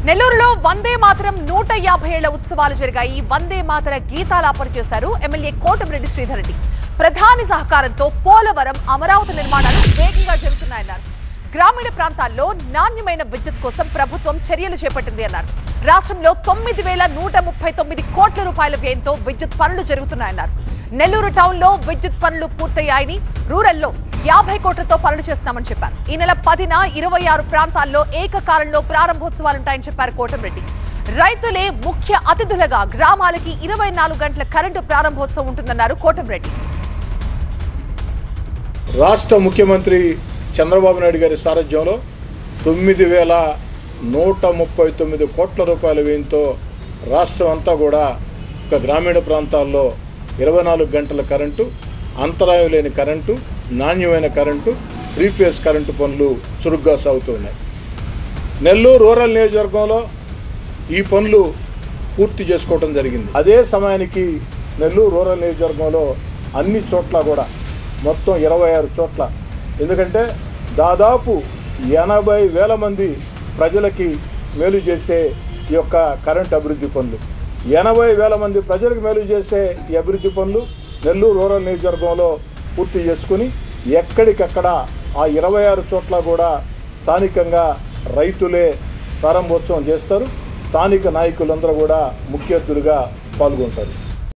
నెల్లూరులో వందే మాతరం 150 ఏళ్ల ఉత్సవాలు జరిగాయి. వందే మాతర గీతాలాపన చేశారు ఎమ్మెల్యే కోటమిరెడ్డి శ్రీధర్ రెడ్డి. ప్రధాని సహకారంతో పోలవరం అమరావతి నిర్మాణాలు వేగంగా జరుగుతున్నాయన్నారు. గ్రామీణ ప్రాంతాల్లో నాణ్యమైన విద్యుత్ కోసం ప్రభుత్వం చర్యలు చేపట్టింది అన్నారు. రాష్ట్రంలో 9,139 కోట్ల రూపాయల వ్యయంతో విద్యుత్ పనులు జరుగుతున్నాయన్నారు. నెల్లూరు టౌన్ లో విద్యుత్ పనులు పూర్తయ్యాయని, రూరల్లో 50 కోట్లతో పనులు చేస్తున్నామని చెప్పారు. ఈ నెల 10న 26 ప్రాంతాల్లో ఏకకాలంలో ప్రారంభోత్సవాలుంటాయని చెప్పారు కోటమిరెడ్డి. రైతులే ముఖ్య అతిథులుగా గ్రామాలకి 24 గంటల కరెంటు ప్రారంభోత్సవం ఉంటుందన్నారు కోటమిరెడ్డి. రాష్ట్ర ముఖ్యమంత్రి చంద్రబాబు నాయుడు గారి సారథ్యంలో 9,139 కోట్ల రూపాయల వ్యయంతో రాష్ట్రం అంతా కూడా ఒక గ్రామీణ ప్రాంతాల్లో 24 గంటల కరెంటు, అంతరాయం లేని కరెంటు, నాణ్యమైన కరెంటు, రీఫేస్ కరెంటు పనులు చురుగ్గా సాగుతున్నాయి. నెల్లూరు రూరల్ నియోజకవర్గంలో ఈ పనులు పూర్తి చేసుకోవడం జరిగింది. అదే సమయానికి నెల్లూరు రూరల్ నియోజకవర్గంలో అన్ని చోట్ల కూడా మొత్తం 26 చోట్ల, ఎందుకంటే దాదాపు 80,000 మంది ప్రజలకి మేలు చేసే ఈ యొక్క కరెంట్ అభివృద్ధి పనులు, 80,000 మంది ప్రజలకు మేలు చేసే ఈ అభివృద్ధి పనులు నెల్లూరు రూరల్ నియోజకవర్గంలో పూర్తి చేసుకుని ఎక్కడికక్కడ ఆ 26 చోట్ల కూడా స్థానికంగా రైతులే ప్రారంభోత్సవం చేస్తారు. స్థానిక నాయకులందరూ కూడా ముఖ్య అతిథులుగా పాల్గొంటారు.